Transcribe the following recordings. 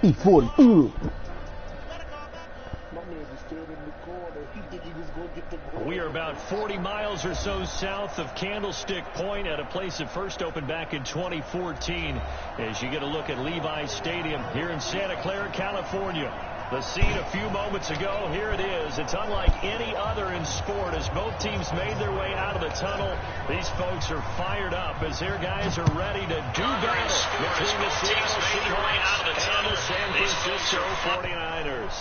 E40. We are about 40 miles or so south of Candlestick Point at a place that first opened back in 2014 as you get a look at Levi's Stadium here in Santa Clara, California. The scene a few moments ago, here it is. It's unlike any other in sport as both teams made their way out of the tunnel. These folks are fired up as their guys are ready to do battle between the Seattle Seahawks and the San Francisco 49ers.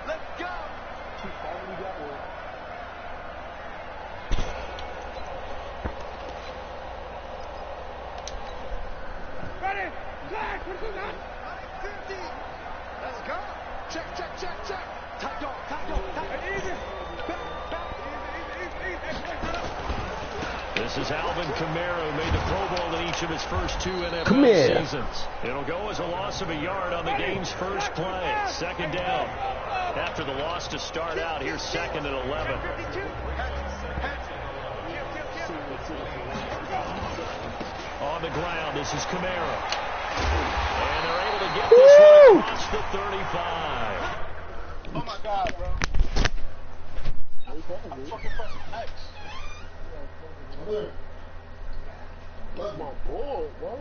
Let's go! Ready? Flag! What's going on? 50. Let's go. Check. Top dog. Easy. Back. Easy. This is Alvin Kamara, who made the Pro Bowl in each of his first 2 NFL seasons. It'll go as a loss of a yard on the game's first play. Second down. After the loss to start out, here's second and 11. On the ground, this is Kamara. And they're able to get this one across the 35. Oh my God, bro. I'm fucking pressing X. That's my board, bro.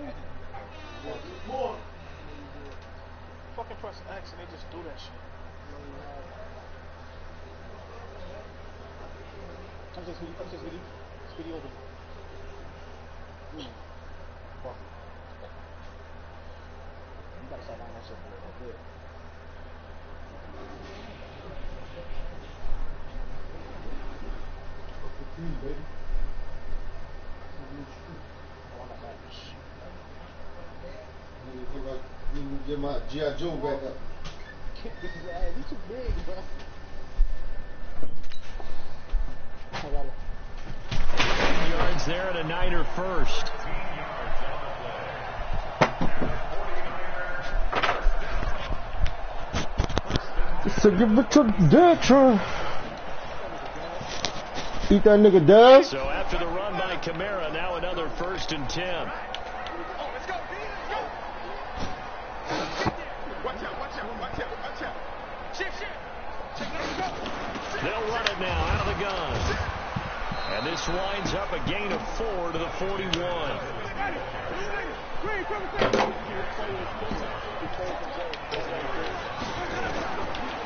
Fucking press X and they just do that shit. Come to Speedy open. Fuck. You gotta start lining that shit for a bit. Baby. Get my G.I. Joe back up. You too big, bro. 10 yards there and a Niner first. So give it to Detroit. Eat that nigga down. So after the run by Kamara, now another 1st and 10. They'll run it now out of the gun. And this winds up a gain of 4 to the 41.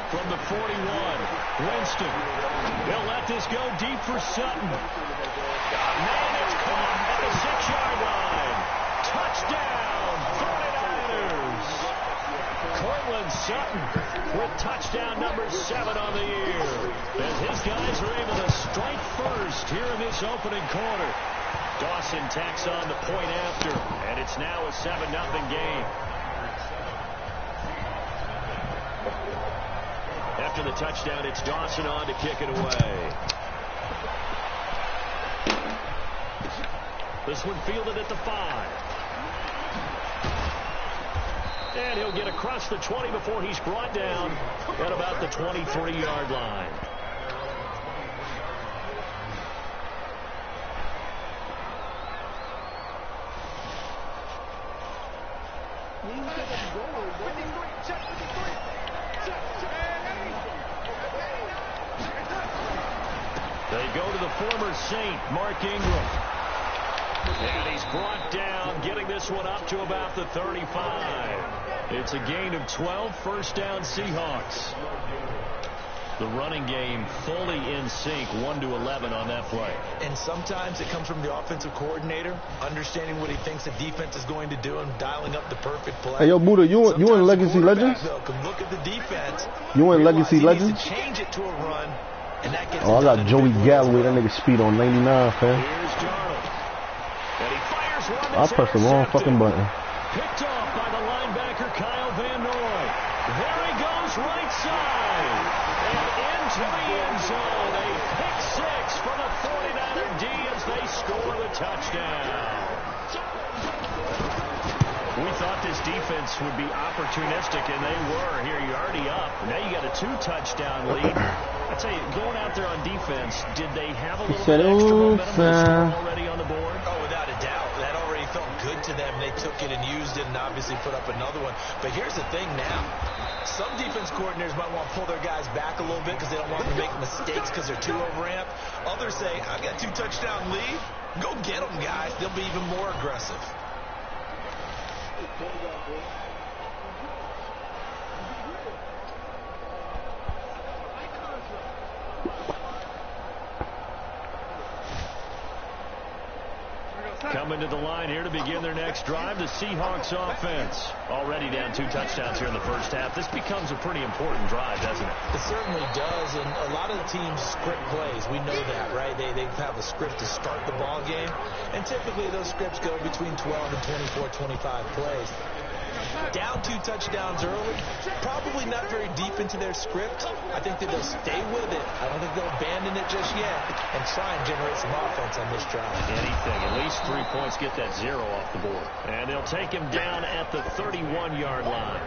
From the 41, Winston. They'll let this go deep for Sutton. Man, it's caught at the 6-yard line. Touchdown, 49ers. Cortland Sutton with touchdown number 7 on the year. As his guys are able to strike first here in this opening quarter. Dawson tacks on the point after, and it's now a 7-0 game. After the touchdown, it's Dawson on to kick it away. This one fielded at the 5. And he'll get across the 20 before he's brought down at about the 23-yard line. They go to the former Saint, Mark Ingram. And he's brought down, getting this one up to about the 35. It's a gain of 12, first down Seahawks. The running game fully in sync, 1-11 on that play. And sometimes it comes from the offensive coordinator, understanding what he thinks the defense is going to do and dialing up the perfect play. Hey, yo, Buddha, you in Legacy Legends? Can look at the defense. You in Legacy Legends? Change it to a run, and that gets I got Joey Galloway. That nigga speed on 99, fam. Here's Darnold. And he fires one. I pressed the wrong fucking button. Picked off by the linebacker Kyle Van Noy. There he goes, right side. And into the end zone. A pick 6 for the 49er D as they score the touchdown. We thought this defense would be opportunistic, and they were. Here, you're already up. Now you got a 2-touchdown lead. I tell you, going out there on defense, did they have a little bit extra momentum already on the board? Oh, without a doubt. That already felt good to them. They took it and used it and obviously put up another one. But here's the thing now. Some defense coordinators might want to pull their guys back a little bit because they don't want them to make mistakes because they're too overamped. Others say, I've got 2 touchdown lead. Go get them, guys. They'll be even more aggressive. Coming to the line here to begin their next drive, the Seahawks offense. Already down 2 touchdowns here in the first half. This becomes a pretty important drive, doesn't it? It certainly does, and a lot of the teams script plays. We know that, right? They have a script to start the ball game, and typically those scripts go between 12 and 24, 25 plays. Down 2 touchdowns early, probably not very deep into their script. I think that they'll stay with it. I don't think they'll abandon it just yet and try and generate some offense on this drive. Anything. At least 3 points, get that 0 off the board. And they'll take him down at the 31-yard line.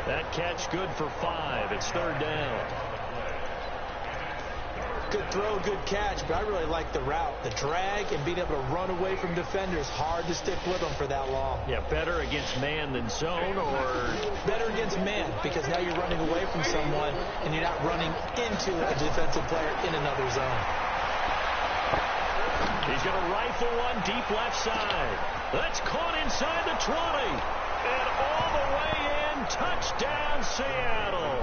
That catch good for 5. It's 3rd down. Good throw, good catch, but I really like the route. The drag and being able to run away from defenders, hard to stick with them for that long. Yeah, better against man than zone, or better against man, because now you're running away from someone and you're not running into a defensive player in another zone. He's going to rifle one deep left side. That's caught inside the 20. And all the way in, touchdown Seattle.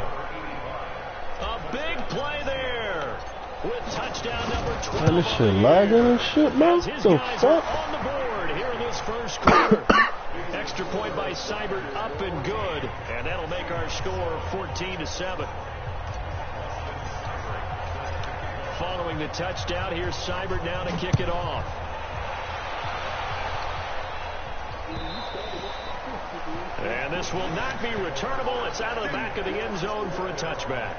A big play there. With touchdown number 12. Man, this shit lagging and shit, man. His The guys fuck? are on the board here in this first quarter. Extra point by Seibert, up and good. And that'll make our score 14-7. Following the touchdown, here's Seibert now to kick it off. And this will not be returnable. It's out of the back of the end zone for a touchback.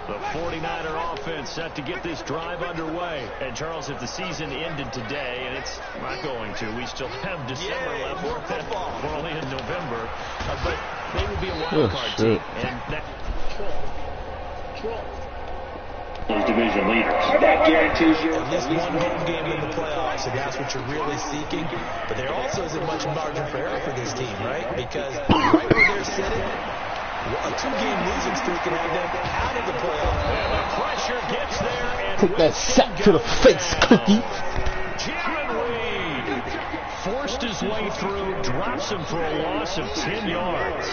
The 49er offense set to get this drive underway. And, Charles, if the season ended today, and it's not going to, we still have December left. More football. We're only in November. But they will be a wild card team. And that those division leaders. That guarantees you at least one home game in the playoffs, and that's what you're really seeking. But there also isn't much margin for error for this team, right? Because right where they're sitting, a 2-game losing streak can have them out of the playoffs. And the pressure gets there. And take that sack to the face, Cookie. Jaron Reed forced his way through, drops him for a loss of 10 yards.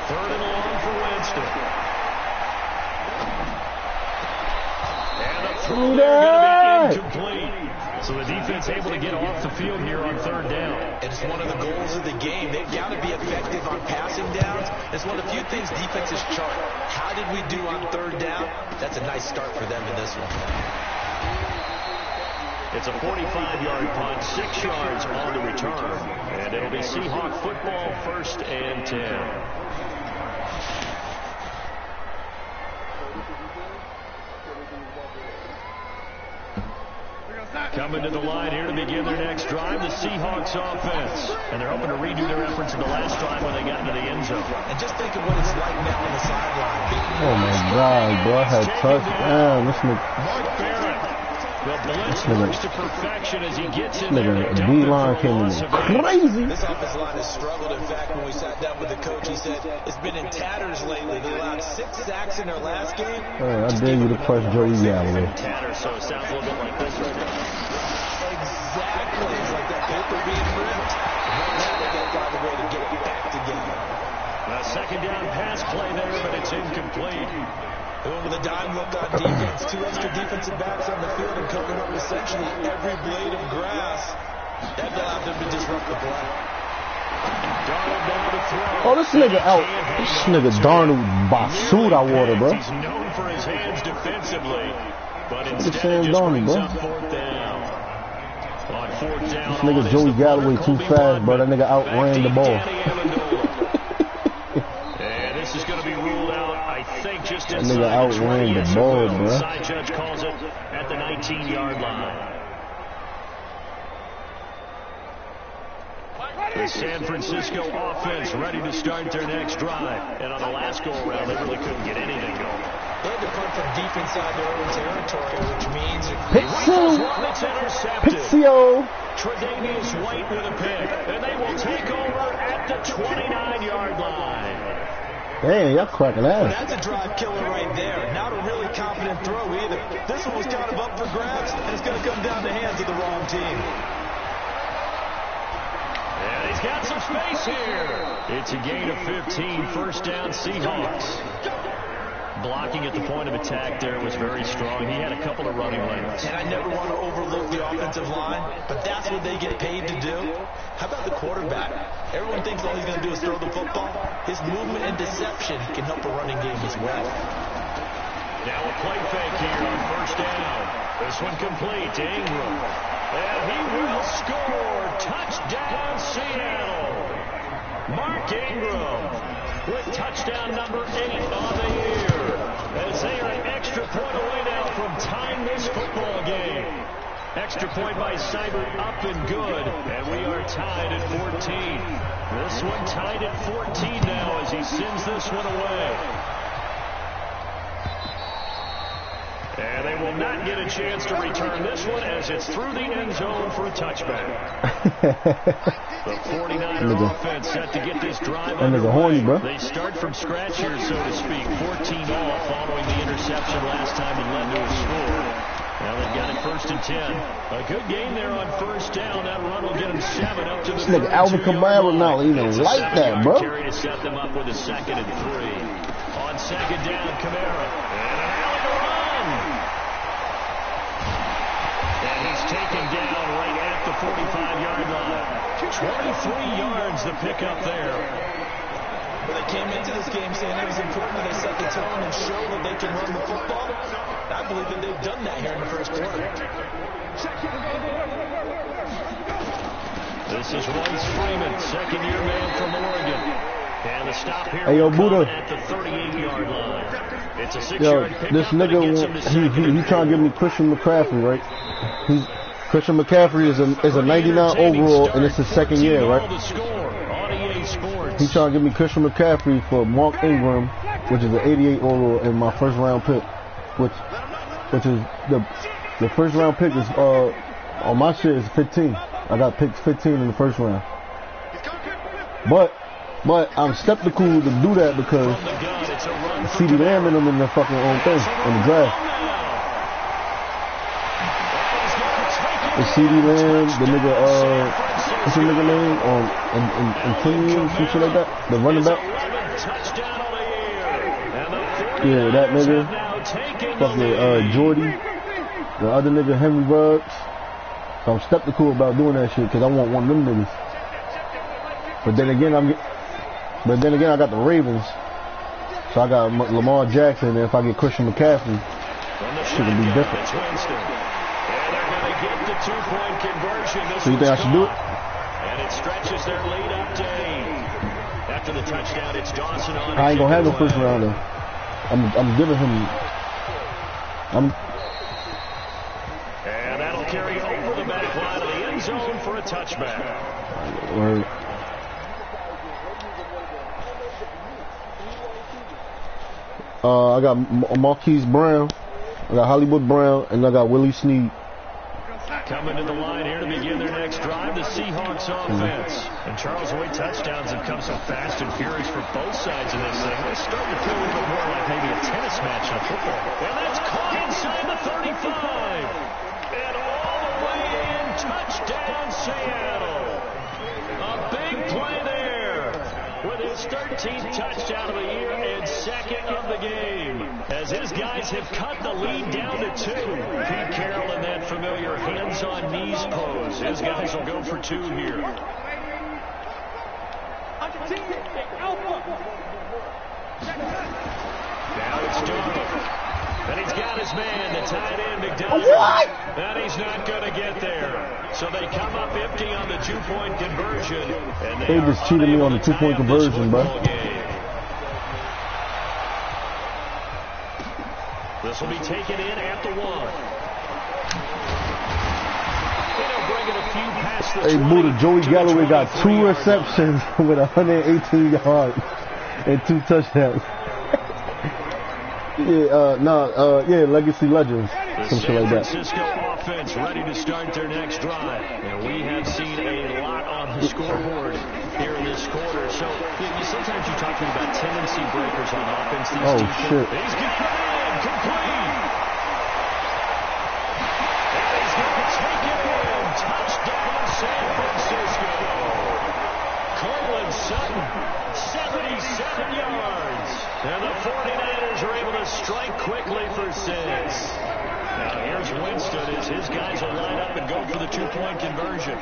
3rd and long for Winston. And a throw there going to be incomplete. So the defense able to get off the field here on 3rd down. And it's one of the goals of the game. They've got to be effective on passing downs. It's one of the few things defenses chart. How did we do on 3rd down? That's a nice start for them in this one. It's a 45-yard punt, 6 yards on the return. And it'll be Seahawk football, 1st and 10. Coming to the line here to begin their next drive, the Seahawks offense. And they're hoping to redo their efforts in the last drive when they got into the end zone. And just think of what it's like now on the sideline. Oh my God, bro, I had touchdown. This nigga. Mark Barrett. The blitz works to perfection as he gets in there. The D-line came in crazy. This offensive line has struggled. In fact, when we sat down with the coach, he said it's been in tatters lately. They allowed 6 sacks in their last game. Hey, I dare you to press Joey Galloway. Tatters, so it sounds a little bit like this right now. Exactly. It's like that paper being ripped. Right now, they got to find a way to get it back together. A 2nd down pass play there, but it's incomplete. Going with a dime look on defense. 2 extra defensive backs on the field and covering up essentially every blade of grass. That allowed them to disrupt the play. Darnold down to throw. Oh, this nigga out. This nigga Darnold Basuda water, bro. He's known for his hands defensively, but Look at instead Sam it just Darnold, brings bro. up 4th down. On 4th down, This nigga Joey Galloway too fast, bro. That nigga outran the ball. And this is going to be ruled out, I think, just That inside nigga outran the ball, bro. Side judge calls it at the 19-yard line. The San Francisco offense ready to start their next drive. And on the last go-around, they really couldn't get anything going. They had to punt from deep inside their own territory, which means It's intercepted. Pixio. Tre'Davious White with a pick, and they will take over at the 29-yard line. Damn, y'all cracking ass. That's a drive killer right there. Not a really confident throw either. This one was kind of up for grabs, and it's going to come down the hands of the wrong team. And he's got some space here. It's a gain of 15, first down Seahawks. Blocking at the point of attack there was very strong. He had a couple of running lanes. And I never want to overlook the offensive line, but that's what they get paid to do. How about the quarterback? Everyone thinks all he's going to do is throw the football. His movement and deception can help a running game as well. Now a play fake here on first down. This one complete to Ingram. And he will score. Touchdown, Seattle. Mark Ingram with touchdown number 8 on the year. As they are an extra point away now from tying this football game. Extra point by Seibert up and good. And we are tied at 14. This one tied at 14 now as he sends this one away. And they will not get a chance to return this one as it's through the end zone for a touchback. The 49er offense set to get this drive underway. They start from scratch here, so to speak. 14 all following the interception last time that led to a score. Now they've got it first and 10. A good game there on first down. That run will get them 7 up to the 32-yard line. Alvin Kamara not even like that, bro. Carry to set them up with a 2nd and 3. On 2nd down, Kamara. And an alley to run. And he's taken down right at the 45-yard line. 23 yards the pickup there. Well, they came into this game saying it was important that they set the tone and show that they can run the football. I believe that they've done that here in the first quarter. This is Royce Freeman, second-year man from Oregon. And the stop here hey, yo, Buddha. at the 38-yard line. It's a 6-yard pickup. This nigga, he trying to give me Christian McCaffrey, right? Christian McCaffrey is a 99 overall, and it's his second year, right? He trying to give me Christian McCaffrey for Mark Ingram, which is an 88 overall, and my first round pick, which is the first round pick is on my shit is 15. I got picked 15 in the first round. But I'm skeptical to do that because CD Lamb and them in the fucking own thing in the draft. The CD Lamb, the nigga, what's the nigga name? In Kenyon, some shit like that? The running back? Yeah, that nigga. Fucking Jordy. The other nigga, Henry Ruggs. So I'm skeptical about doing that shit because I want one of them niggas. But then again, I got the Ravens. So I got Lamar Jackson, and if I get Christian McCaffrey, shit will be different. So you think I should do it? And it stretches their lead up to 8. After the touchdown, it's Dawson on. I ain't gonna have no first round though. I'm giving him. And that'll carry over the back line of the end zone for a touchback. Word. I got Marquise Brown, I got Hollywood Brown, and I got Willie Snead. Coming to the line here to begin their next drive, the Seahawks offense. And Charles Wood touchdowns have come so fast and furious for both sides of this thing. They're starting to feel a little bit more like maybe a tennis match in a football. And that's caught inside the 35. And all the way in, touchdown Seattle. A big play there with his 13th touchdown of the year and second of the game. As his guys have cut the lead down to 2. Pete Carroll in that familiar hands-on knees pose. His guys will go for 2 here. Now it's Darnold. And he's got his man, the tight end, McDonald. What? And he's not going to get there. So they come up empty on the 2-point conversion. And they just cheated me on the 2-point conversion, bro. This will be taken in at the 1. Hey, Buddha, Joey Galloway got 2 receptions with 118 yards and 2 touchdowns. Yeah, Legacy Legends, The some shit San like that. Francisco offense ready to start their next drive. And we have seen a lot on the scoreboard here in this quarter. So sometimes you talk to me about tendency breakers on offense. These Oh, defense, shit. He's got it in, complete. And he's going to take it in. Touchdown, San Francisco. Cortland Sutton, 77 yards. And the 49ers are able to strike quickly for 6. Now here's Winston as his guys will line up and go for the 2-point conversion.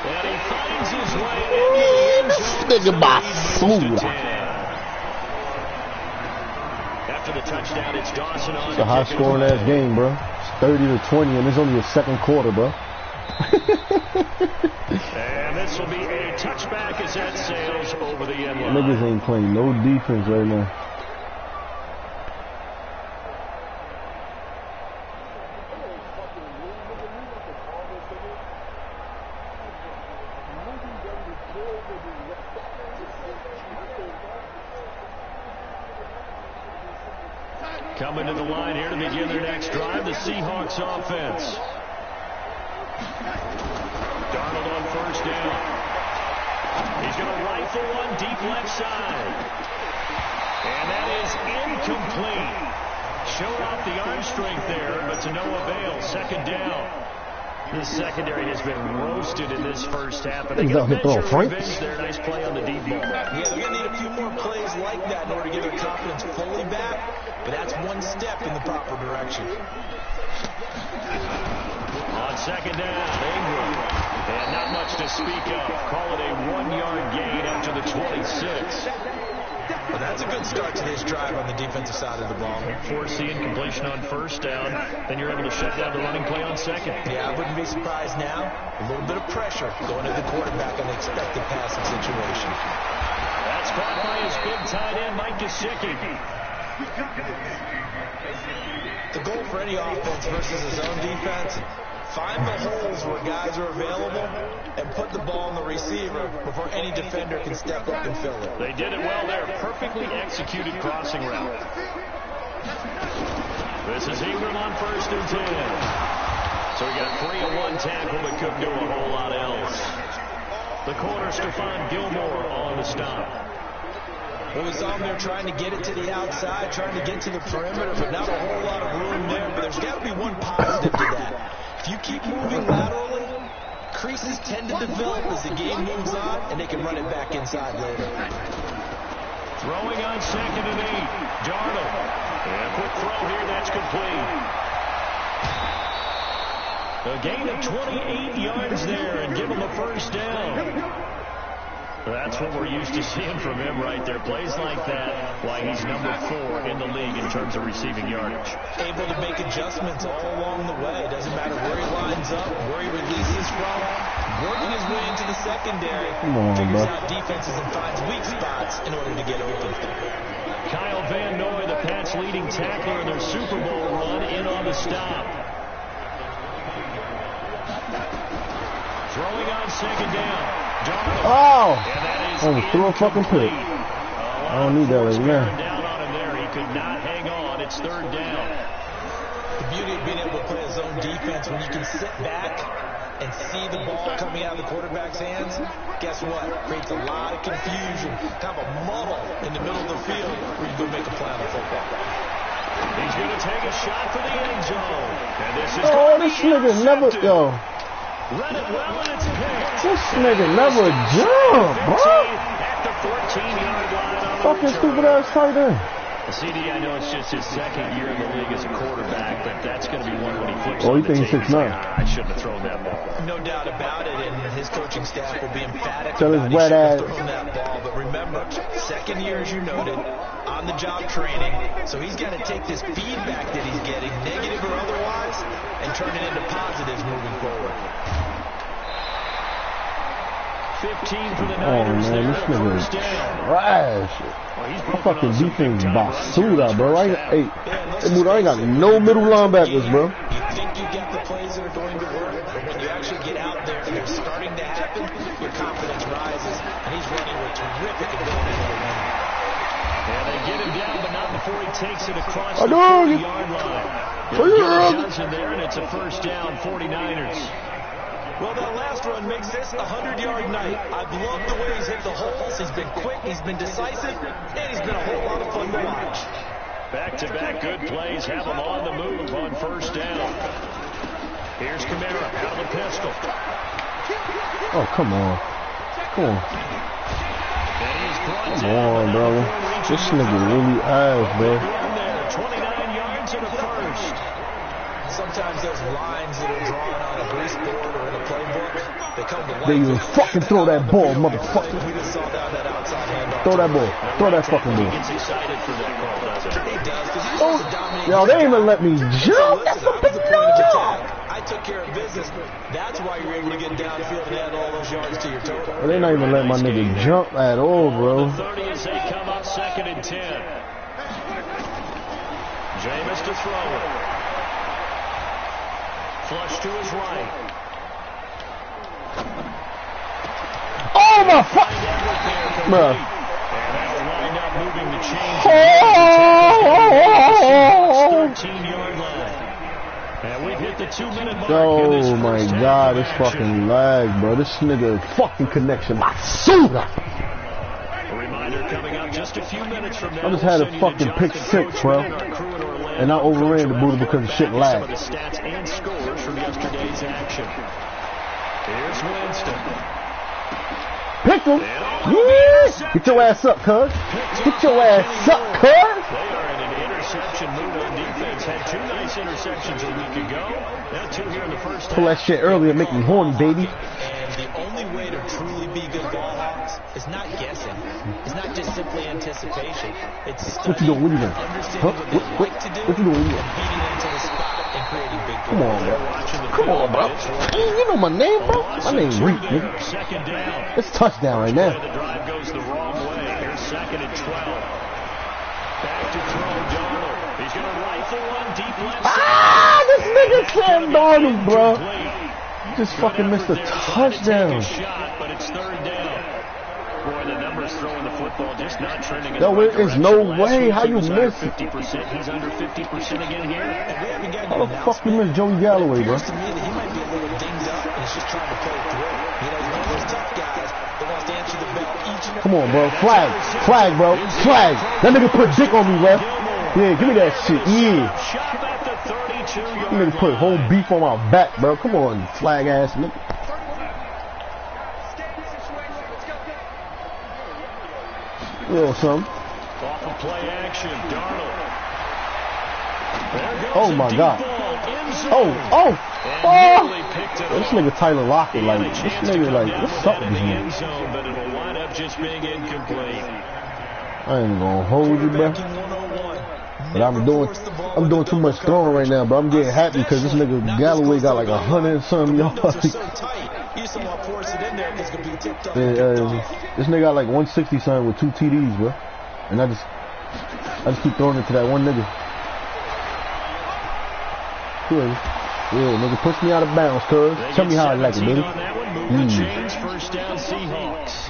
And he finds his way into the end zone. Nigga, my Winston fool. 10. After the touchdown, it's Dawson on. It's a high-scoring ass game, bro. It's 30-20, and it's only a second quarter, bro. And this will be a touchback as that sails over the end line. Niggas ain't playing no defense right now. Coming to the line here to begin their next drive, the Seahawks offense. Darnold on first down. He's going to rifle one deep left side. And that is incomplete. Showed off the arm strength there, but to no avail. Second down. This secondary has been roasted in this first half. But they got a measure of revenge there. Nice play on the deep ball. Yeah, they're going to need a few more plays like that in order to get their confidence fully back. But that's one step in the proper direction. On second down, Ingram. And not much to speak of. Call it a 1-yard gain up to the 26. Well, that's a good start to this drive on the defensive side of the ball. Force the incompletion on first down. Then you're able to shut down the running play on second. Yeah, I wouldn't be surprised now. A little bit of pressure going to the quarterback on the expected passing situation. That's caught by his big tight end, Mike Gesicki. The goal for any offense versus his own defense, find the holes where guys are available and put the ball in the receiver before any defender can step up and fill it. They did it well there. Perfectly executed crossing route. This is Ingram on first and 10. So we got 3-1 tackle, but couldn't do a whole lot else. The corner, Stephon Gilmore on the stop. Well, we saw him there trying to get it to the outside, trying to get to the perimeter, but not a whole lot of room there. But there's got to be one positive to that. If you keep moving laterally, creases tend to develop as the game moves on, and they can run it back inside later. Throwing on second and 8. Darnold. And a quick throw here, that's complete. A gain of 28 yards there and give him a first down. That's what we're used to seeing from him right there. Plays like that, why he's number 4 in the league in terms of receiving yardage. Able to make adjustments all along the way. Doesn't matter where he lines up, where he releases from. Working his way into the secondary. Figures out defenses and finds weak spots in order to get open. Kyle Van Noy, the Pats' leading tackler in their Super Bowl run, in on the stop. Throwing on second down. Oh! Threw a fucking pick. I don't need that right now. Down on him there. He could not hang on. It's third down. The beauty of being able to play a zone defense when you can sit back and see the ball coming out of the quarterback's hands, guess what? Creates a lot of confusion, kind of a muddle in the middle of the field where you go make a play on the football. He's going to take a shot for the end zone. And this is this nigga never, yo. Run it well, and it's picked. This nigga never jump, bro. At the 14-yard line. Fucking stupid ass tight end. CD, I know it's just his second year in the league as a quarterback, but that's going to be one when he flips Oh, on you the think he's tape. 6'9"? I shouldn't have thrown that ball. No doubt about it, and his coaching staff will be emphatic Tell about his he wet shouldn't ass. have thrown that ball. But remember, second year, as you noted, on-the-job training, so he's got to take this feedback that he's getting, negative or otherwise, and turn it into positives moving forward. 15 for the Oh Niners man, there. this nigga is First down. trash. Well, he's My broken fucking on some defense big-time runs here in basura, this bro. first I half. ain't got no middle linebackers, bro. You think you get the plays that are going to work, but when you actually get out there and they're starting to happen, your confidence rises, and he's running with terrific ability to win. And get him down, but not before he takes it across the the 40-yard line. He'll get a dozen there, and it's a first down, 49ers. Well, that last run makes this a 100-yard night. I've loved the way he's hit the holes. He's been quick, he's been decisive, and he's been a whole lot of fun to watch. Back-to-back good plays have him on the move on first down. Here's Kamara out of the pistol. Oh, come on. Come on. Come on, bro. This nigga really ass, bro. 29 yards and a first. Sometimes those lines that are drawn on a grease board or in a playbook, they come to life. They even fucking throw that ball, motherfucker. We just saw down that outside handoff. Throw that ball. Throw that fucking ball. He gets excited for that call, doesn't he? He does, because he's Oh, just a dominating. yo, they ain't even let me jump. That's Listen, a I was big the point of no. attack. I took care of business. That's why you're able to get downfield and add all those yards to your total. They not even let my nigga jump at all, bro. 30 as they come up 2nd and 10. Jameis to throw it. Flush to his right. Oh my fuck, bro. And that'll wind up moving the chains. Oh 13-yard line. And we've hit the 2-minute mark. oh my god, this fucking lag, bro. This nigga fucking connection. Basura. A reminder coming up just a few minutes from now. I just had a fucking pick six, bro. And I overran the booty because the shit lagged. Some of the stats and scores from yesterday's action. Here's Winston. Pick him. Yeah. Get your ass up, cuz. Get your ass up, cuz. They are in an interception mood on defense. Had 2 nice interceptions a week ago. Now 2 here in the first half. Pull that shit earlier, make me horny, baby. And the only way to truly be good ball hawks is not guessing. It's not just simply anticipation. It's What you doing? What you doing? Huh? What you doing? and beating them to the spot and creating big Come on, bro. Come on, bro. You know my name, bro? My name Reek, nigga. Second down. It's touchdown right now. The drive goes the wrong way. Here's 2nd and 12. Back to throw Darnold. He's going to rifle one deep left side. Ah, this nigga Sam Darnold, bro. Just fucking missed a touchdown. Shot, but it's 3rd down. Boy, the numbers throwing the football just not trending. No, it is no way. How you miss it? 50%. He's under 50% again here. How the fuck you miss Joey Galloway, bro? To me that he might be a little dinged up and he's just trying to play through. You know, he's one of those tough guys that wants to answer the bell each and every Come on, bro. Flag. Flag, bro. Flag. That nigga put dick on me, bro. Yeah, give me that shit. Yeah. Shot at the 32-yard That nigga put whole beef on my back, bro. Come on, flag ass nigga. You know something? Off of play action, Darnold. There goes Oh a my deep God. ball, end zone. Oh. And nearly picked it This off. nigga Tyler Lockett, He like, had a this chance to nigga, come like, down what's with up that with in this the nigga? end zone, but it'll wind up just being incomplete. I ain't gonna hold you, bro. But I'm doing too much throwing right now, but I'm getting happy because this nigga Galloway got like 100 and something yards. This nigga got like 160 something with 2 TDs, bro. And I just keep throwing it to that one nigga. Yeah, nigga, push me out of bounds, cuz. Tell me how I like it, baby. First down, Seahawks.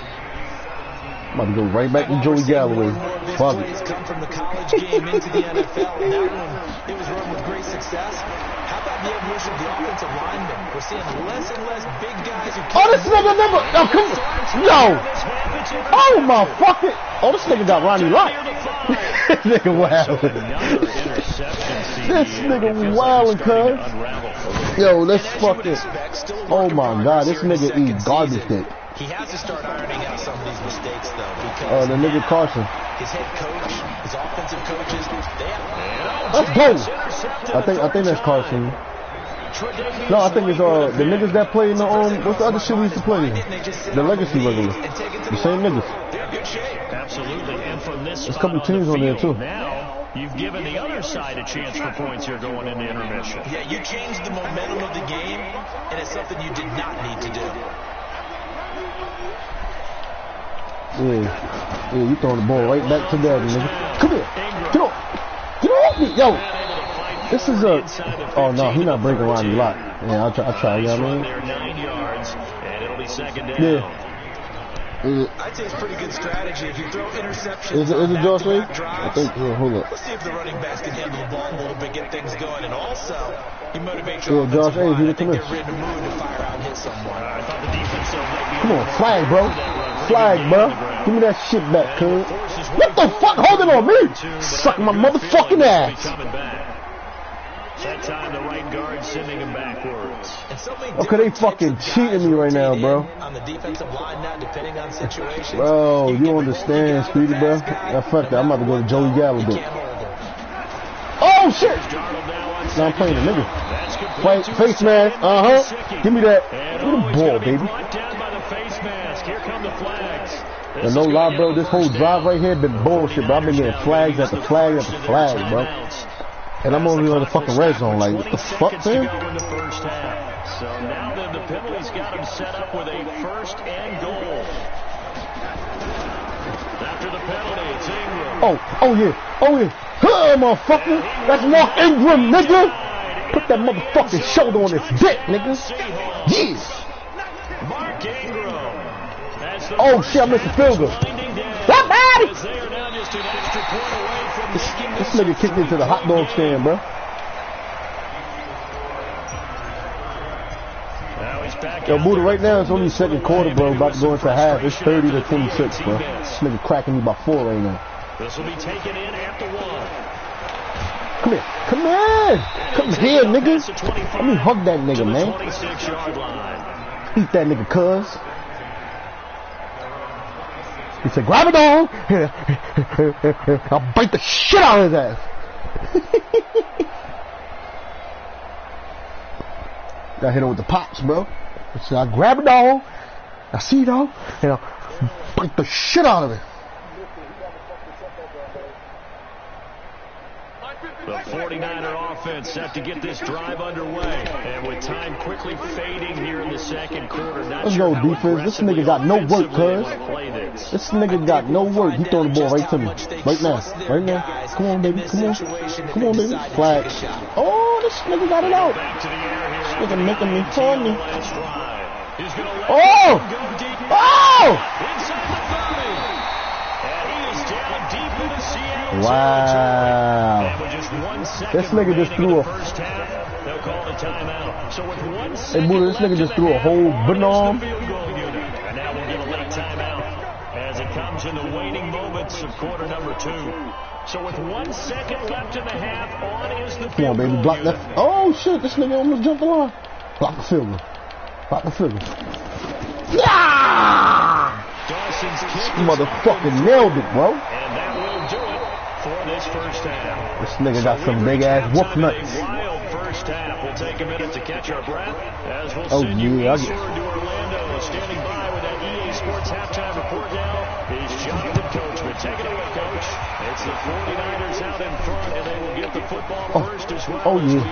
I'm about to go right back to Joey Galloway. Fuck it. Come from the college game into the NFL, and that one, it was run with great success. How about the evolution of the offensive linemen? We're seeing less and less big guys who Oh, this nigga never. Oh, come on. Yo. Oh, my fucking. Oh, this nigga got Ronnie Lott. This nigga wildin'. This nigga wildin', cuz. Yo, let's fucking. Oh, my God. This nigga eat garbage dick. He has to start ironing out some of these mistakes, though, because Oh, the nigga Carson. his head coach, his offensive coaches, they have... Let's go. I think that's Carson. No, I think it's the niggas that play in the what's the other shit we used to play in? The Legacy regular. The same niggas. They're in good shape. Absolutely, and from this There's a spot couple on teams the on there, field, too. now you've given the other side a chance for points here going into intermission. Yeah, you changed the momentum of the game, and it's something you did not need to do. Yeah, you throwing the ball right back to that, nigga. Come here. Get off. Get off me. Yo. This is a... Oh, no, he not breaking Ronnie Lott. Yeah, I'll try, you know what I mean? There, 9 yards, and it'll be second down. Yeah. I'd say it's pretty good strategy. If you throw interceptions, is it Josh Ray? Drives, I think. Hold up. let's see if the running backs can handle the ball a little bit, get things going, and also you motivate your Josh Ray, line. he I think the they're in the mood to fire out and hit someone. I thought the defense might be Come on, flag, bro. Flag, bro. Give me that shit back, cuz. What the fuck? Hold it on me. Suck my motherfucking ass. That time the right guard sending him backwards. Okay, they fucking cheating me right now, bro. On the defensive line now, depending on situations. Bro, you don't understand, Speedy, bro. Now, fuck that. I'm about to go to Joey Gallagher. Oh, shit. Now I'm playing the nigga. Fight, face mask. Give me that. Give me the ball, baby. Here come the flags. And no lie, bro. This whole drive right here been bullshit, bro. I've been getting flags after flag after flag, bro. And I'm only on the fucking red zone. Like, what the fuck, man? So now the penalty's got him set up with a first and goal. After the penalty, it's Ingram. Oh yeah. Huh, motherfucker. That's Mark Ingram, nigga. Put that motherfucking shoulder on his dick, nigga. Yes. Mark Ingram. Oh shit, I missed the field goal. Somebody! This nigga kicked into the hot dog stand, bro. Yo, Buddha, right now it's only second quarter, bro. About to go into half. It's 30-26, bro. This nigga cracking me by 4 right now. This will be taken in after 1. Come here. Come here, nigga. Let me hug that nigga, man. 26-yard line. Eat that nigga, cuz. He said, grab it on. I'll bite the shit out of his ass. I hit him with the pops, bro. So I grab it on. I see it all. And I'll bite the shit out of it. The 49er offense set to get this drive underway. And with time quickly fading here in the second quarter. Let's go, defense. This nigga got no work, cuz. This nigga got no work. He throwing the ball right to me. Right now. Come on, baby. Come on, baby. Flag. Oh, this nigga got it out. This nigga making me funny. Oh! Wow. This nigga just threw a... Hey, Buddha, this nigga just threw a whole banana. And now we'll get a late timeout as it comes in the waning moments of quarter number 2. So with 1 second left in the half, on is the field. Come on, baby, block that. Oh, shit, this nigga almost jumped the line. Block the field goal. Yeah! Motherfucking nailed it, bro. And that will do it for this first half. This nigga got some big ass whoop nuts. Wild first half. We'll take a minute to catch our breath as we'll Oh, send you yeah, eastward to Orlando. Standing by with that EA Sports halftime report now is Jonathan Coachman. Take it away, Coach. It's the 49ers out in front, and they will get the football first as well. Oh, yeah.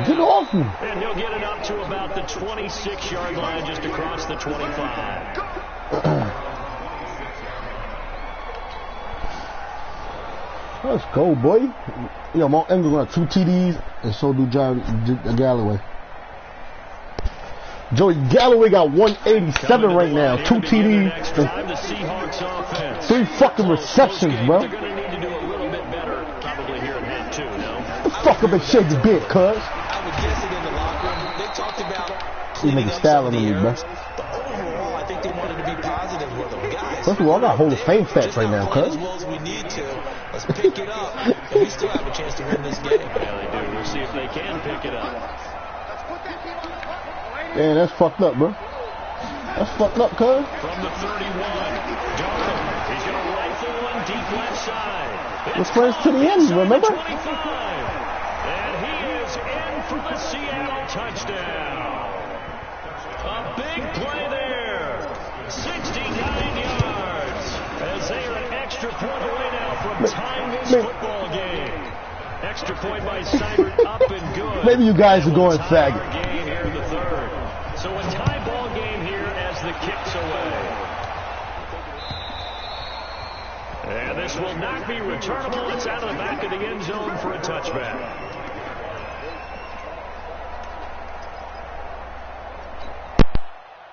Get off me. And he'll get it up to about the 26-yard line just across the 25. Let's go, boy. Yo, Mark Ingram got 2 TDs, and so do John Galloway. Joey Galloway got 187 right now. 2 TDs, and 3 fucking receptions, bro. They're going to need to do a little bit better probably here in half 2, no? The fuck up and shake the bit, cuz. I would guess it in the locker room. They talked about These niggas styling me, bro. But overall, I think they wanted to be positive with them. Guys, First of all, I got Hall of Fame stats right now, cuz. as well as we need to. Let's pick it up. And we still have a chance to win this game. Yeah, they do. We'll see if they can pick it up. Man, that's fucked up, bro. That's fucked up, cuz. From the 31, Darnold. He's going to rifle one deep left side. Let's play to the end, remember? 25. And he is in for the Seattle touchdown. A big play there. 69 yards. As they are an extra point away now from tying this football game. Extra point by Seibert up and good. Maybe you guys are going faggot. Game here in the third. So a tie ball game here as the kick's away. And this will not be returnable. It's out of the back of the end zone for a touchback.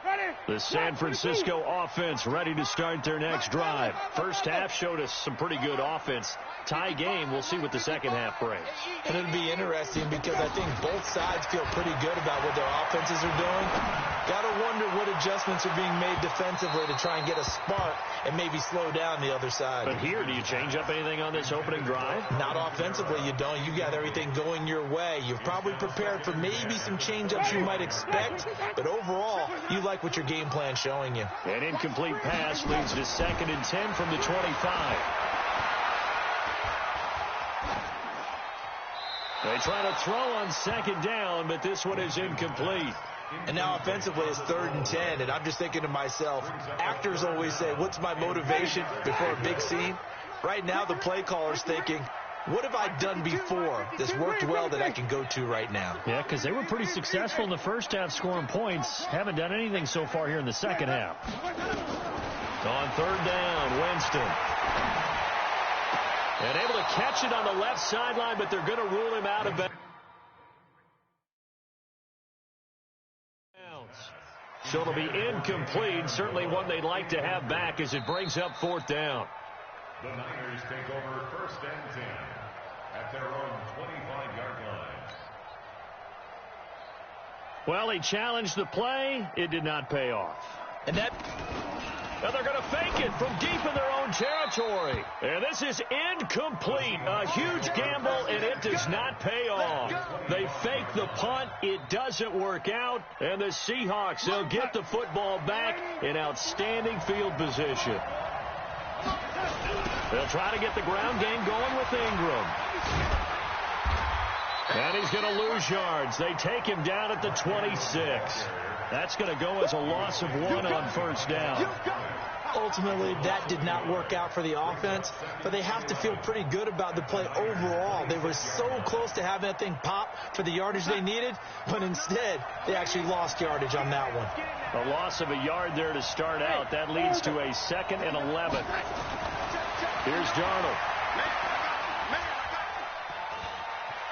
Ready? The San Francisco offense ready to start their next drive. First half showed us some pretty good offense. Tie game. We'll see what the second half brings. And it'll be interesting because I think both sides feel pretty good about what their offenses are doing. Got to wonder what adjustments are being made defensively to try and get a spark and maybe slow down the other side. But here, do you change up anything on this opening drive? Not offensively, you don't. You got everything going your way. You're probably prepared for maybe some change-ups you might expect, but overall, you like what your game plan's showing you. An incomplete pass leads to 2nd and 10 from the 25. They try to throw on 2nd down, but this one is incomplete. And now offensively it's 3rd and 10, and I'm just thinking to myself, actors always say, what's my motivation before a big scene? Right now the play caller's thinking, what have I done before that's worked well that I can go to right now? Yeah, because they were pretty successful in the first half scoring points. Haven't done anything so far here in the second half. On 3rd down, Winston. And able to catch it on the left sideline, but they're going to rule him out of bounds. So it'll be incomplete. Certainly one they'd like to have back as it brings up 4th down. The Niners take over 1st and 10 at their own 25-yard line. Well, he challenged the play. It did not pay off. Now they're going to fake it from deep in their own territory. And this is incomplete. A huge gamble, and it does not pay off. They fake the punt. It doesn't work out. And the Seahawks, they'll get the football back in outstanding field position. They'll try to get the ground game going with Ingram. And he's going to lose yards. They take him down at the 26. That's going to go as a loss of 1 on 1st down. Ultimately, that did not work out for the offense, but they have to feel pretty good about the play overall. They were so close to having that thing pop for the yardage they needed, but instead, they actually lost yardage on that one. A loss of a yard there to start out. That leads to a 2nd and 11. Here's Darnold.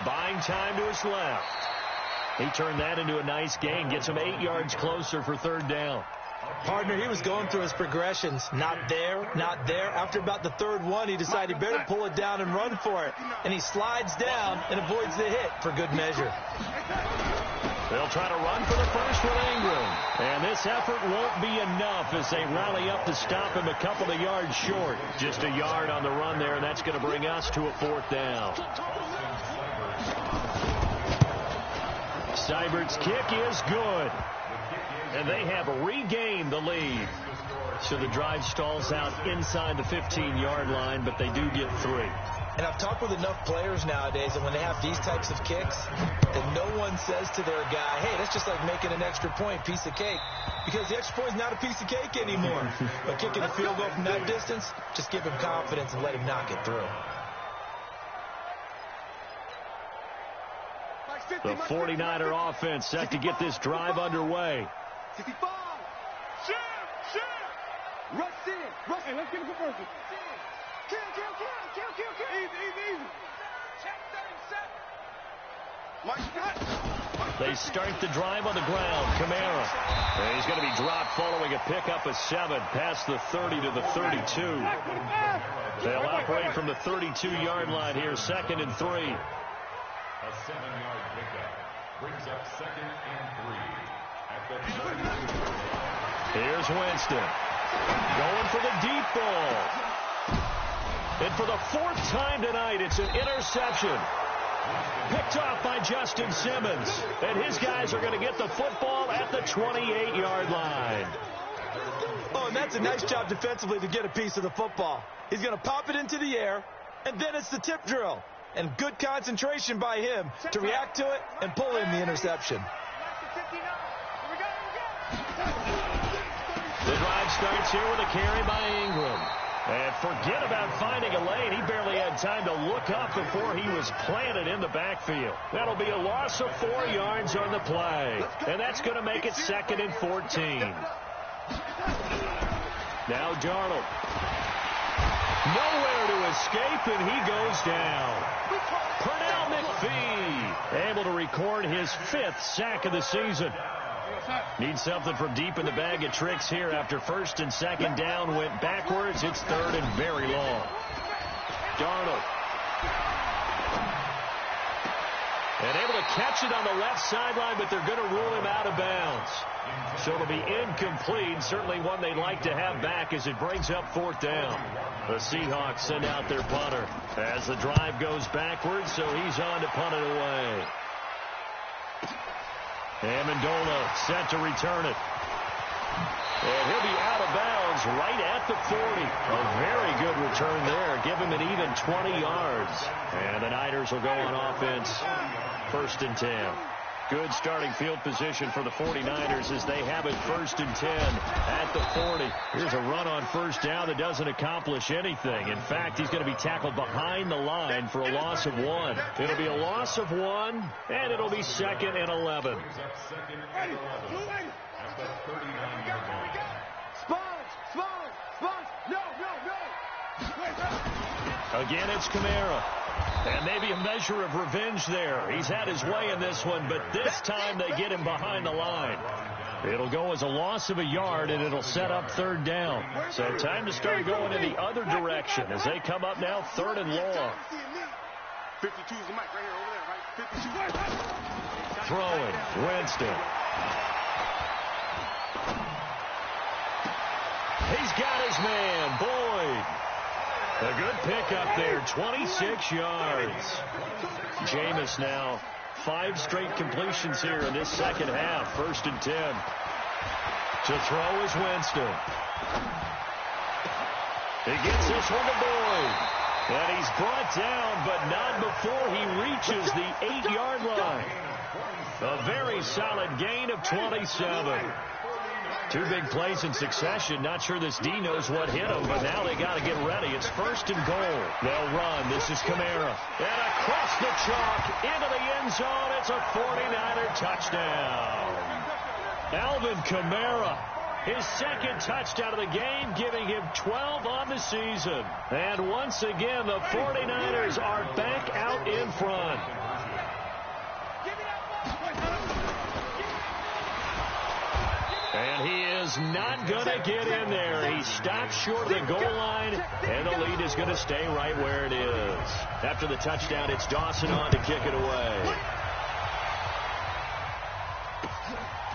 Buying time to his left. He turned that into a nice gain. Gets him 8 yards closer for 3rd down. Partner, he was going through his progressions. Not there, not there. After about the 3rd one, he decided he better pull it down and run for it. And he slides down and avoids the hit for good measure. They'll try to run for the first with Ingram. And this effort won't be enough as they rally up to stop him a couple of yards short. Just a yard on the run there, and that's going to bring us to a 4th down. Seibert's kick is good. And they have regained the lead. So the drive stalls out inside the 15-yard line, but they do get 3. And I've talked with enough players nowadays that when they have these types of kicks, that no one says to their guy, hey, that's just like making an extra point, piece of cake. Because the extra point is not a piece of cake anymore. But kicking a field goal from that distance, just give him confidence and let him knock it through. The 49er offense set to get this drive underway. 65. Shit. Rush in. Hey, let's get a good person. Kill. Easy. Check 37. They start the drive on the ground. Kamara. And he's going to be dropped following a pickup of 7 past the 30 to the 32. They'll operate from the 32-yard line here, 2nd and 3. A 7-yard pickup brings up 2nd and 3 at the 32. Here's Winston. Going for the deep ball. And for the 4th time tonight, it's an interception. Picked off by Justin Simmons. And his guys are going to get the football at the 28-yard line. Oh, and that's a nice job defensively to get a piece of the football. He's going to pop it into the air, and then it's the tip drill. And good concentration by him to react to it and pull in the interception. The drive starts here with a carry by Ingram. And forget about finding a lane. He barely had time to look up before he was planted in the backfield. That'll be a loss of 4 yards on the play. And that's going to make it 2nd and 14. Now Darnold. Nowhere to escape, and he goes down. Pernell McPhee able to record his 5th sack of the season. Need something from deep in the bag of tricks here after first and second down went backwards. It's third and very long. Darnold. And able to catch it on the left sideline, but they're going to rule him out of bounds. So it'll be incomplete. Certainly one they'd like to have back as it brings up fourth down. The Seahawks send out their punter as the drive goes backwards, so he's on to punt it away. Amendola set to return it. And he'll be out of bounds right at the 40. A very good return there. Give him an even 20 yards. And the Niners will go on offense. First and 10. Good starting field position for the 49ers as they have it first and 10 at the 40. Here's a run on first down that doesn't accomplish anything. In fact, he's going to be tackled behind the line for a loss of 1. It'll be a loss of 1, and it'll be second and 11. Again, it's Kamara. And maybe a measure of revenge there. He's had his way in this one, but this time they get him behind the line. It'll go as a loss of a yard, and it'll set up third down. So time to start going in the other direction as they come up now third and long. 52 is the mic right here, over there, right? 52. Throwing, Winston. He's got his man, Boyd. A good pickup there, 26 yards. Jameis now, 5 straight completions here in this second half. First and 10. To throw is Winston. He gets this one to Boyd. And he's brought down, but not before he reaches the 8-yard line. A very solid gain of 27. 2 big plays in succession. Not sure this D knows what hit him, but now they got to get ready. It's first and goal. They'll run. This is Kamara. And across the chalk into the end zone. It's a 49er touchdown. Alvin Kamara, his second touchdown of the game, giving him 12 on the season. And once again, the 49ers are back out in front. And he is not going to get in there. He stopped short of the goal line, and the lead is going to stay right where it is. After the touchdown, it's Dawson on to kick it away.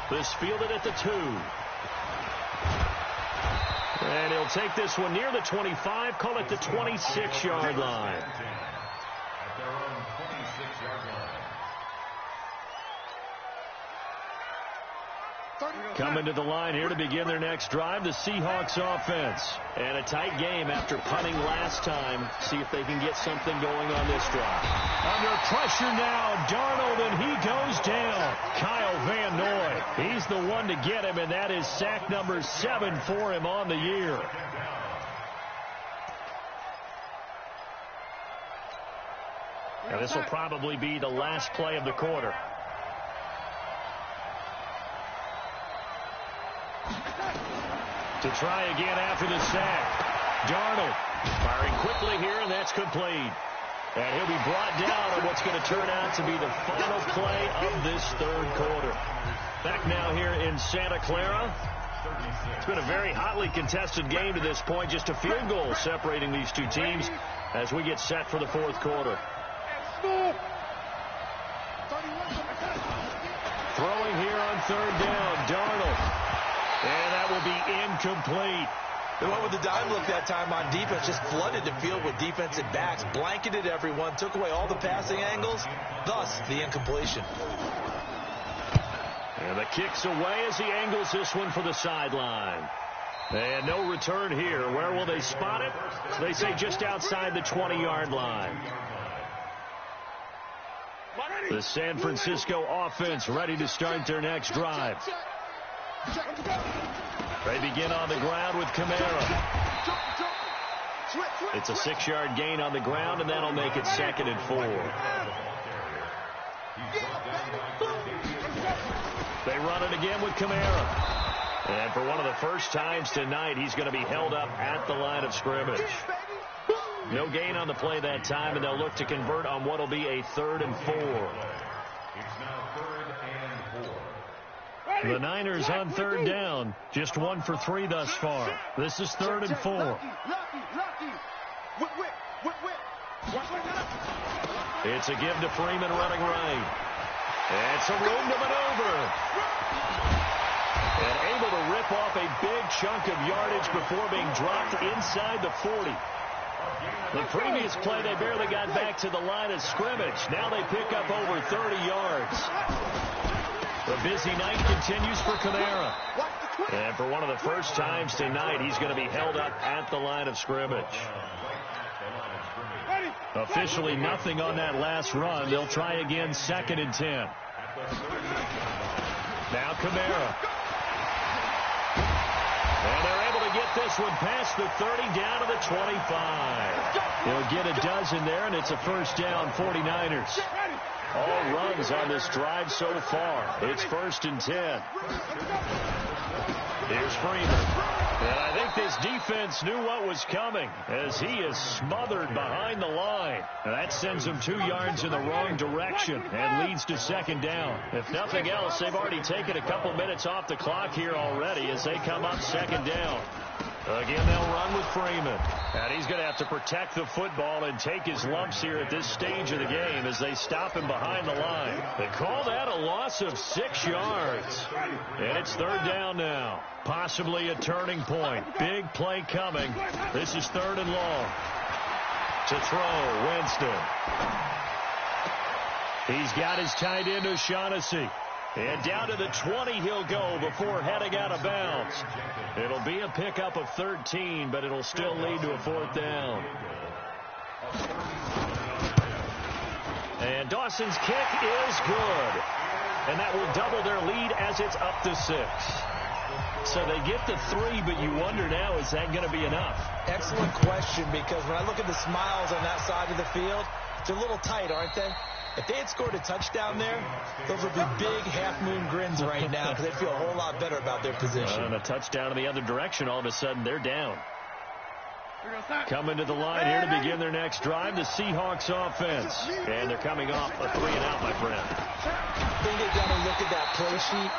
This fielded at the 2. And he'll take this one near the 25, call it the 26-yard line. At their own 26-yard line. Coming to the line here to begin their next drive, the Seahawks offense. And a tight game after punting last time. See if they can get something going on this drive. Under pressure now, Darnold, and he goes down. Kyle Van Noy, he's the one to get him, and that is sack number 7 for him on the year. Now this will probably be the last play of the quarter. To try again after the sack. Darnold firing quickly here, and that's complete. And he'll be brought down on what's going to turn out to be the final play of this third quarter. Back now here in Santa Clara. It's been a very hotly contested game to this point. Just a field goal separating these two teams as we get set for the fourth quarter. Throwing here on third down, Darnold. And that will be incomplete. They went with the dime look that time on defense, just flooded the field with defensive backs, blanketed everyone, took away all the passing angles, thus the incompletion. And the kick's away as he angles this one for the sideline. And no return here. Where will they spot it? They say just outside the 20-yard line. The San Francisco offense ready to start their next drive. They begin on the ground with Kamara. It's a 6-yard gain on the ground, and that'll make it second and 4. They run it again with Kamara. And for one of the first times tonight, he's going to be held up at the line of scrimmage. No gain on the play that time, and they'll look to convert on what will be a 3rd and 4. It's now 3rd and 4. The Niners on third down. Just 1 for 3 thus far. This is 3rd and 4. It's a give to Freeman running right. It's a room to maneuver. And able to rip off a big chunk of yardage before being dropped inside the 40. The previous play, they barely got back to the line of scrimmage. Now they pick up over 30 yards. The busy night continues for Kamara. And for one of the first times tonight, he's going to be held up at the line of scrimmage. Officially nothing on that last run. They'll try again 2nd and 10. Now Kamara. And they're able to get this one past the 30 down to the 25. They'll get a dozen there, and it's a first down 49ers. All runs on this drive so far. It's 1st and 10. Here's Freeman. And I think this defense knew what was coming as he is smothered behind the line. And that sends him 2 yards in the wrong direction and leads to 2nd down. If nothing else, they've already taken a couple minutes off the clock here already as they come up 2nd down. Again, they'll run with Freeman. And he's going to have to protect the football and take his lumps here at this stage of the game as they stop him behind the line. They call that a loss of 6 yards. And it's 3rd down now. Possibly a turning point. Big play coming. This is 3rd and long. To throw, Winston. He's got his tight end O'Shaughnessy. And down to the 20 he'll go before heading out of bounds. It'll be a pickup of 13, but it'll still lead to a 4th down. And Dawson's kick is good. And that will double their lead as it's up to 6. So they get the 3, but you wonder now, is that going to be enough? Excellent question, because when I look at the smiles on that side of the field, they're a little tight, aren't they? If they had scored a touchdown there, those would be big half-moon grins right now because they feel a whole lot better about their position. And a touchdown in the other direction, all of a sudden they're down. Coming to the line here to begin their next drive, the Seahawks offense. And they're coming off a 3-and-out, my friend. I think they've got to look at that play sheet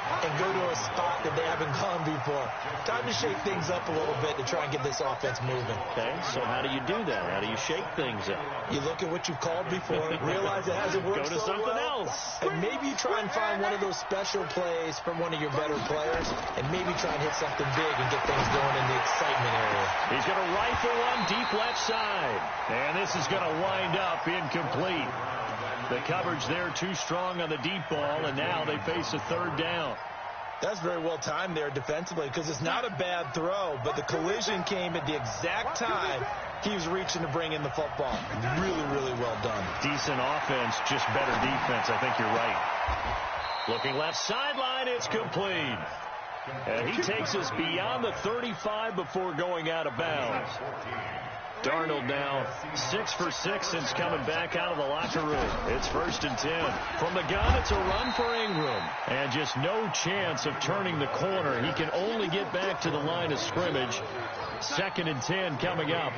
and go to a spot that they haven't gone before. Time to shake things up a little bit to try and get this offense moving. Okay, so how do you do that? How do you shake things up? You look at what you've called before, realize it hasn't worked Go to so something well, else. and maybe you try and find one of those special plays from one of your better players, and maybe try and hit something big and get things going in the excitement area. He's going to rifle one deep left side, and this is going to wind up incomplete. The coverage there too strong on the deep ball, and now they face a 3rd down. That's very well timed there defensively because it's not a bad throw, but the collision came at the exact time he was reaching to bring in the football. Really, really well done. Decent offense, just better defense. I think you're right. Looking left sideline, it's complete. And he takes us beyond the 35 before going out of bounds. Darnold now 6 for 6 since coming back out of the locker room. It's 1st and 10. From the gun, it's a run for Ingram. And just no chance of turning the corner. He can only get back to the line of scrimmage. 2nd and 10 coming up.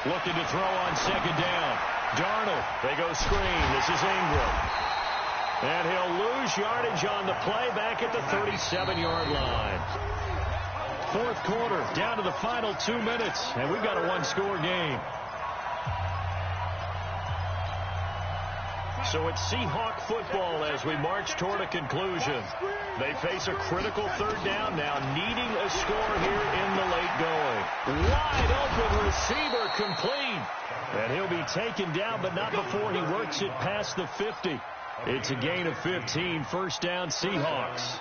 Looking to throw on 2nd down. Darnold, they go screen. This is Ingram. And he'll lose yardage on the play back at the 37-yard line. 4th quarter, down to the final 2 minutes, and we've got a 1-score game. So it's Seahawk football as we march toward a conclusion. They face a critical 3rd down now, needing a score here in the late going. Wide open receiver complete. And he'll be taken down, but not before he works it past the 50. It's a gain of 15, 1st down Seahawks.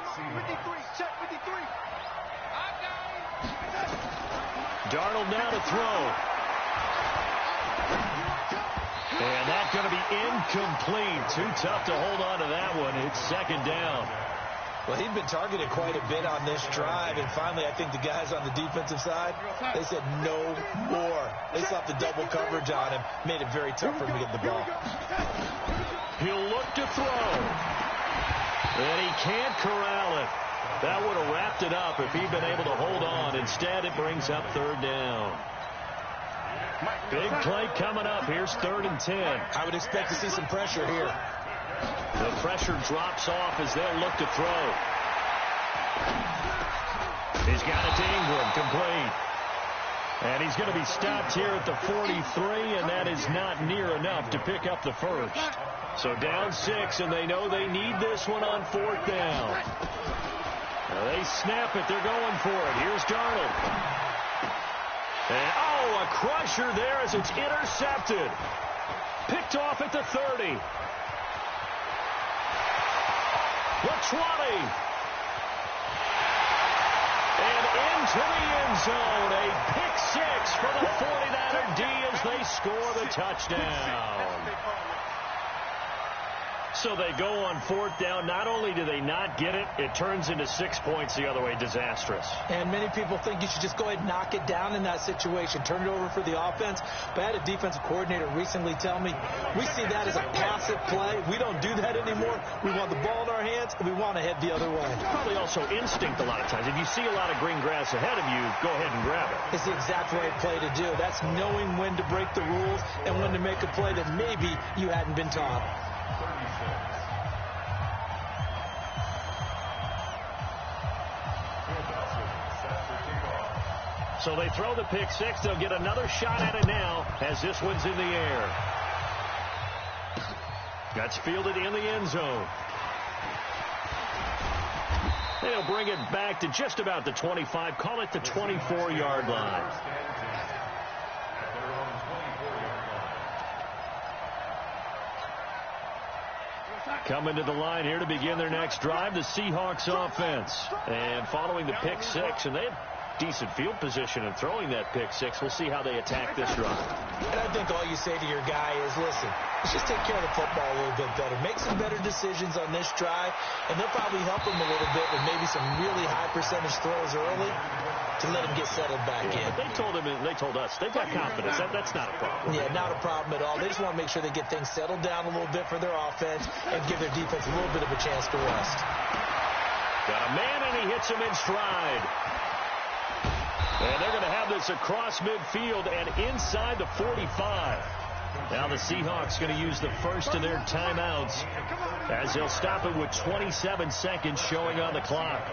Darnold now to throw. And that's going to be incomplete. Too tough to hold on to that one. It's 2nd down. Well, he'd been targeted quite a bit on this drive, and finally I think the guys on the defensive side, they said no more. They slapped the double coverage on him, made it very tough for him to get the ball. He'll look to throw. And he can't corral it. That would have wrapped it up if he'd been able to hold on. Instead, it brings up 3rd down. Big play coming up. Here's 3rd and 10. I would expect to see some pressure here. The pressure drops off as they'll look to throw. He's got it to Ingram, complete. And he's going to be stopped here at the 43, and that is not near enough to pick up the first. So down 6, and they know they need this one on 4th down. Now they snap it. They're going for it. Here's Darnold. And, oh, a crusher there as it's intercepted. Picked off at the 30. The 20. And into the end zone. A pick 6 for the 49er D as they score the touchdown. So they go on 4th down. Not only do they not get it, it turns into 6 points the other way. Disastrous. And many people think you should just go ahead and knock it down in that situation. Turn it over for the offense. But I had a defensive coordinator recently tell me, we see that as a passive play. We don't do that anymore. We want the ball in our hands, and we want to head the other way. Probably also instinct a lot of times. If you see a lot of green grass ahead of you, go ahead and grab it. It's the exact right play to do. That's knowing when to break the rules and when to make a play that maybe you hadn't been taught. So they throw the pick 6. They'll get another shot at it now as this one's in the air. That's fielded in the end zone. They'll bring it back to just about the 25. Call it the 24-yard line. Coming to the line here to begin their next drive, the Seahawks offense. And following the pick 6, and they have decent field position in throwing that pick 6. We'll see how they attack this drive. And I think all you say to your guy is, listen, let's just take care of the football a little bit better. Make some better decisions on this drive, and they'll probably help him a little bit with maybe some really high percentage throws early to let him get settled back in. They told us they've got confidence. That's not a problem. Yeah, not a problem at all. They just want to make sure they get things settled down a little bit for their offense and give their defense a little bit of a chance to rest. Got a man, and he hits him in stride. And they're going to have this across midfield and inside the 45. Now the Seahawks going to use the first of their timeouts as they'll stop it with 27 seconds showing on the clock.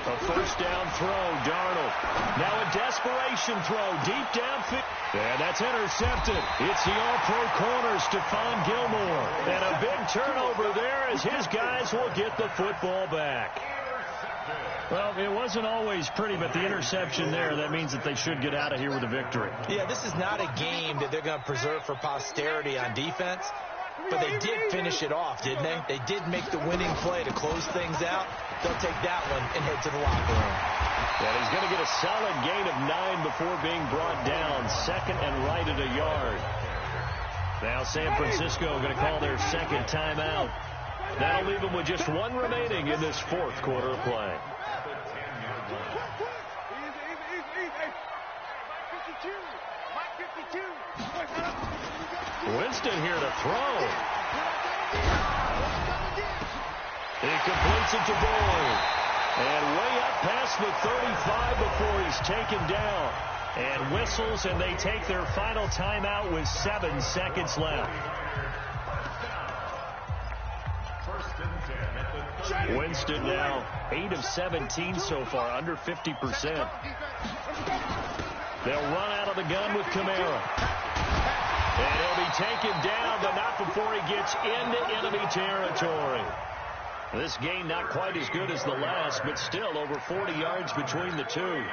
A first down throw, Darnold. Now a desperation throw deep downfield. And that's intercepted. It's the all-pro corner, Stephon Gilmore. And a big turnover there as his guys will get the football back. Well, it wasn't always pretty, but the interception there, that means that they should get out of here with a victory. Yeah, this is not a game that they're going to preserve for posterity on defense. But they did finish it off, didn't they? They did make the winning play to close things out. They'll take that one and head to the locker room. And he's going to get a solid gain of 9 before being brought down. 2nd and right at a yard. Now San Francisco going to call their second timeout. That'll leave them with just 1 remaining in this 4th quarter of play. Winston here to throw. He completes it to Boyd. And way up past the 35 before he's taken down. And whistles, and they take their final timeout with 7 seconds left. Winston now 8 of 17 so far, under 50%. They'll run out of the gun with Kamara. And he'll be taken down, but not before he gets into enemy territory. This gain not quite as good as the last, but still over 40 yards between the two.